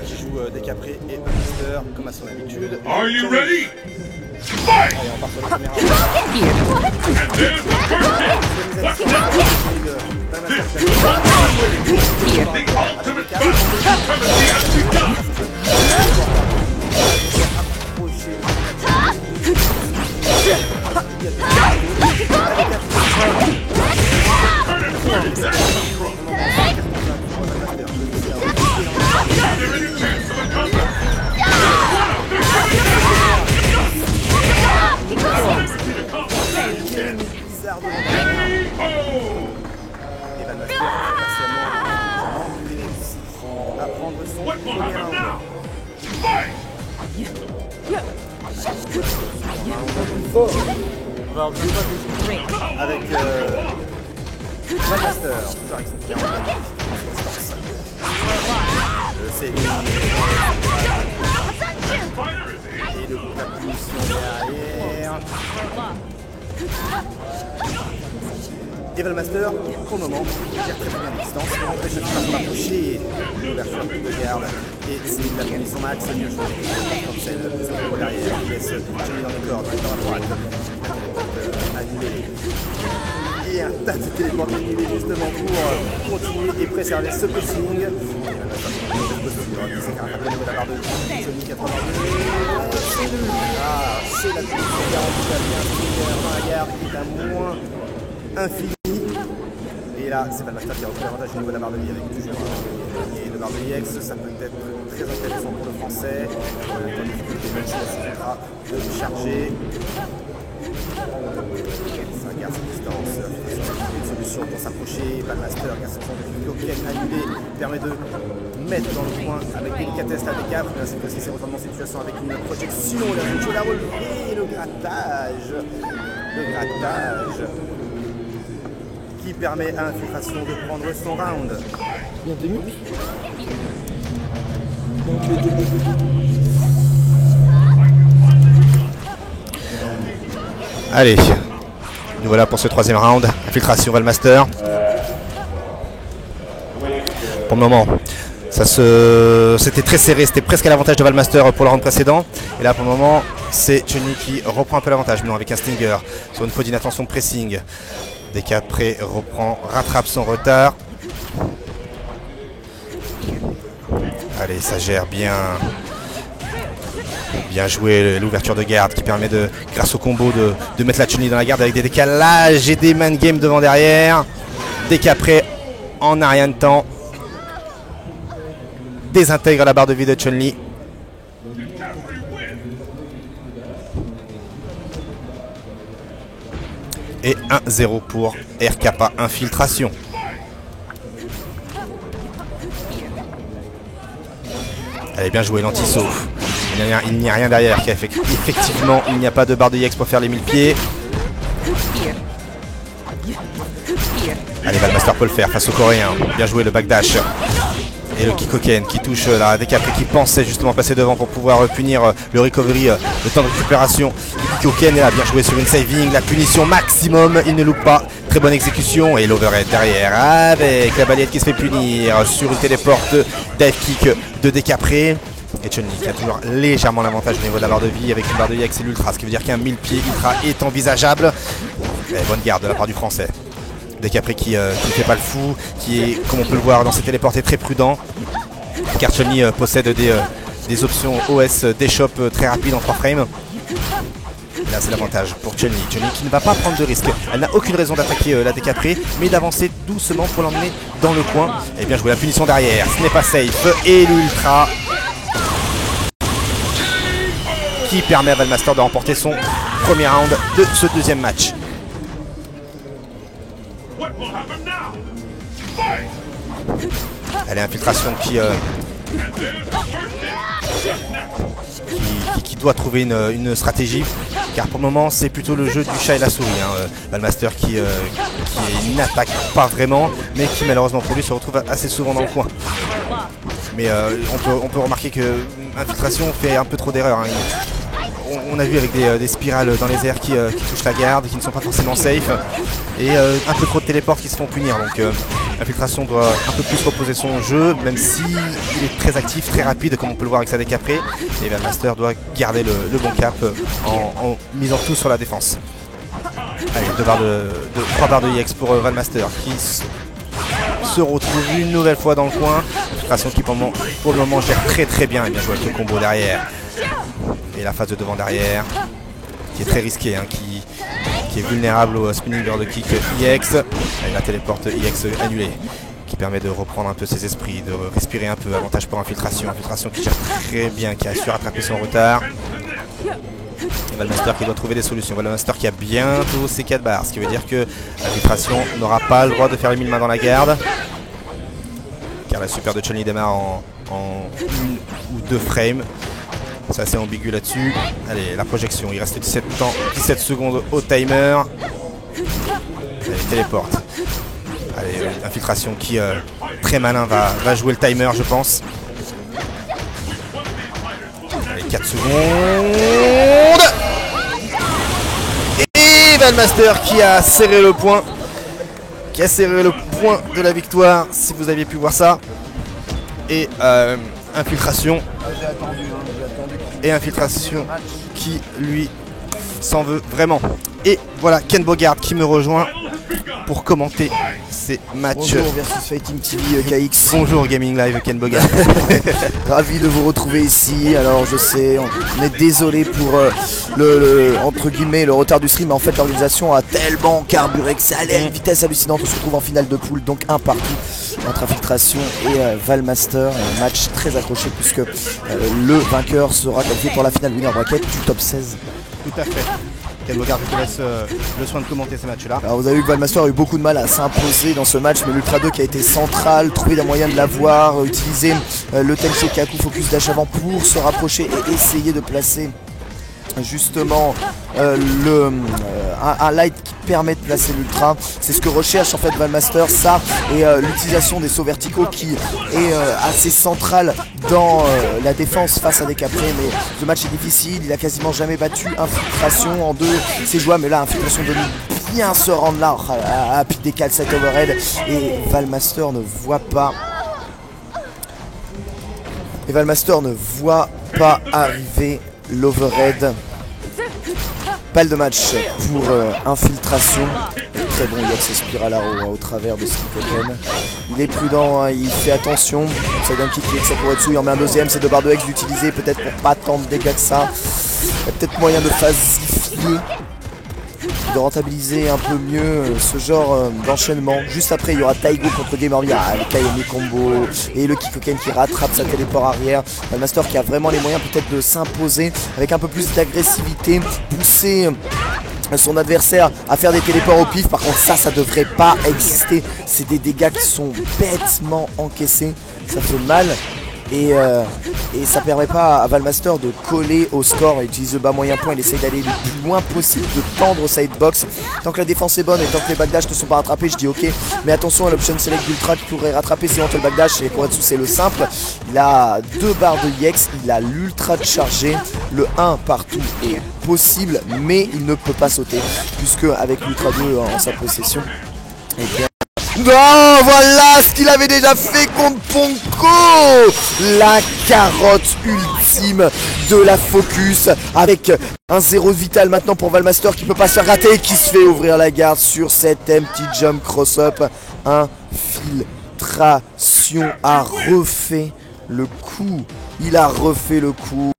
qui joue Décapré et Master comme à son habitude. Are you ready? Fight! Allez, on part sur la première round. Avec Master, toujours avec son client. C'est lui. Et le coup de la punition derrière. Evilmaster, pour le moment, gère très bien la distance, empêche de ne pas toucher l'ouverture de garde. Et c'est la punition max, c'est mieux joué. Comme celle de derrière, qui laisse Johnny dans les cordes, dans la droite. Annulé. Et un tas de téléports annulés justement pour continuer et préserver ce posting. C'est un rappel de la barre de Johnny 82. Ah, c'est la punition garantie, la bien dans la garde qui est à moins infini. Et là, c'est Valmaster qui a repris l'avantage au niveau de la barre de vie avec toujours et le barre de IX. Ça peut être très intéressant pour le français. Dans les difficultés de charger. Ça garde sa distance. Une solution pour s'approcher. Valmaster garde son Koken annulé. Permet de mettre dans le coin avec délicatesse la décap. Là, cette fois-ci, c'est retournement de situation avec une projection. La Rucho la relevé. Le grattage. Qui permet à Infiltration de prendre son round. Il y a 2 minutes. Donc les 2 minutes. Allez, nous voilà pour ce troisième round. Infiltration Valmaster. Pour le moment, c'était très serré, c'était presque à l'avantage de Valmaster pour le round précédent. Et là pour le moment, c'est Johnny qui reprend un peu l'avantage, mais non, avec un Stinger sur une faute d'inattention de pressing. Décapré rattrape son retard. Allez, ça gère bien. Bien joué l'ouverture de garde qui permet de, grâce au combo, de mettre la Chun-Li dans la garde avec des décalages et des man game devant derrière. Décapré en un rien de temps désintègre la barre de vie de Chun-Li. Et 1-0 pour RKP Infiltration. Allez, bien joué l'anti-sauf. Il n'y a rien derrière. Effectivement, il n'y a pas de barre de IX pour faire les 1000 pieds. Allez, Valmaster peut le faire face au Coréen. Bien joué le backdash. Et le Kikoken qui touche la Décapré qui pensait justement passer devant pour pouvoir punir le recovery, le temps de récupération du Kikoken. Et là, bien joué sur une saving, la punition maximum, il ne loupe pas. Très bonne exécution et l'overhead derrière avec la balayette qui se fait punir sur une téléporte dive kick de Décapré. Et Chun-Li qui a toujours légèrement l'avantage au niveau de la barre de vie avec une barre de vie avec l'ultra, ce qui veut dire qu'un 1000 pieds ultra est envisageable. Et bonne garde de la part du français. Décapré qui ne fait pas le fou, qui est, comme on peut le voir dans ses téléportés, très prudent. Car Chun-Li possède des options OS d'éshop très rapides en 3 frames. Et là c'est l'avantage pour Chun-Li. Chun-Li qui ne va pas prendre de risque. Elle n'a aucune raison d'attaquer la Décapré, mais d'avancer doucement pour l'emmener dans le coin. Et bien joué la punition derrière, ce n'est pas safe. Et l'ultra qui permet à Valmaster de remporter son premier round de ce deuxième match. Allez, Infiltration qui doit trouver une stratégie, car pour le moment c'est plutôt le jeu du chat et la souris. Valmaster qui n'attaque pas vraiment, mais qui malheureusement pour lui se retrouve assez souvent dans le coin. Mais on peut remarquer que Infiltration fait un peu trop d'erreurs. on a vu avec des spirales dans les airs qui touchent la garde, qui ne sont pas forcément safe, et un peu trop de téléports qui se font punir. Donc Infiltration doit un peu plus reposer son jeu, même si il est très actif, très rapide, comme on peut le voir avec sa décaprée. Et Valmaster doit garder le bon cap en misant tout sur la défense. Allez, 3 barres de EX pour Valmaster qui se retrouve une nouvelle fois dans le coin. Infiltration qui pour le moment gère très bien, et bien joué avec le combo derrière. Et la phase de devant derrière, qui est très risquée, hein, qui est vulnérable au spinning bird kick EX. Et la téléporte EX annulée, qui permet de reprendre un peu ses esprits, de respirer un peu. Avantage pour Infiltration. Infiltration qui gère très bien, qui a su rattraper son retard. Et Valmaster qui doit trouver des solutions. Valmaster qui a bientôt ses 4 barres, ce qui veut dire que Infiltration n'aura pas le droit de faire les 1000 mains dans la garde. Car la super de Chun-Li démarre en 1 ou 2 frames. C'est assez ambigu là-dessus. Allez, la projection, il reste 17 secondes au timer. Allez, téléporte. Allez, Infiltration qui, très malin, va jouer le timer, je pense. Allez, 4 secondes. Et Valmaster qui a serré le point. Qui a serré le point de la victoire, si vous aviez pu voir ça. Et Infiltration. Et Infiltration qui lui s'en veut vraiment. Et voilà Ken Bogard qui me rejoint pour commenter ces matchs. Bonjour versus Fighting TV KX. Bonjour Gaming Live Ken Bogard. Ravi de vous retrouver ici. Alors je sais, on est désolé pour entre guillemets le retard du stream, mais en fait l'organisation a tellement carburé que ça allait à une vitesse hallucinante. On se retrouve en finale de poule, donc un partout entre Infiltration et Valmaster. Un match très accroché puisque le vainqueur sera qualifié pour la finale winner bracket du top 16. Tout à fait. Ken Bogard, je te laisse le soin de commenter ces matchs-là. Alors vous avez vu que Valmaster a eu beaucoup de mal à s'imposer dans ce match, mais l'Ultra 2 qui a été central, trouver des moyens de l'avoir, utiliser le Tensei Kaku focus dash avant pour se rapprocher et essayer de placer justement un light qui permet de placer l'ultra. C'est ce que recherche en fait Valmaster, ça, et l'utilisation des sauts verticaux qui est assez centrale dans la défense face à des caprés. Mais le match est difficile, il a quasiment jamais battu Infiltration en 2, c'est jouable, mais là Infiltration domine bien ce round là à pic des 4 7 overhead, et Valmaster ne voit pas arriver l'overhead. Balle de match pour Infiltration. Très bon Yax Spiral au travers de Skikoken. Il est prudent, hein, il fait attention. C'est d'un kick qui est pour dessus, il en met un deuxième. C'est 2 barres de Hex d'utiliser, peut-être pour pas tant de dégâts que ça. Il y a peut-être moyen de phasifier, de rentabiliser un peu mieux ce genre d'enchaînement. Juste après, il y aura Taigo contre Gameria, le Kayami combo et le Kikoken qui rattrape sa téléport arrière. Valmaster qui a vraiment les moyens peut-être de s'imposer avec un peu plus d'agressivité, pousser son adversaire à faire des téléports au pif. Par contre, ça devrait pas exister. C'est des dégâts qui sont bêtement encaissés. Ça fait mal. Et ça permet pas à Valmaster de coller au score. Il utilise le bas moyen point, il essaye d'aller le plus loin possible, de tendre au sidebox. Tant que la défense est bonne et tant que les backdash ne sont pas rattrapés, je dis ok. Mais attention à l'option select d'ultra qui pourrait rattraper si on le backdash. Et Koretsu c'est le simple. Il a 2 barres de EX, il a l'ultra de chargé. Le 1 partout est possible, mais il ne peut pas sauter. Puisque avec l'ultra 2 en sa possession, et bien. Non, voilà ce qu'il avait déjà fait contre Ponko. La carotte ultime de la focus avec un 0 vital maintenant pour Valmaster qui peut pas se faire rater et qui se fait ouvrir la garde sur cette empty jump cross-up. Infiltration a refait le coup. Il a refait le coup.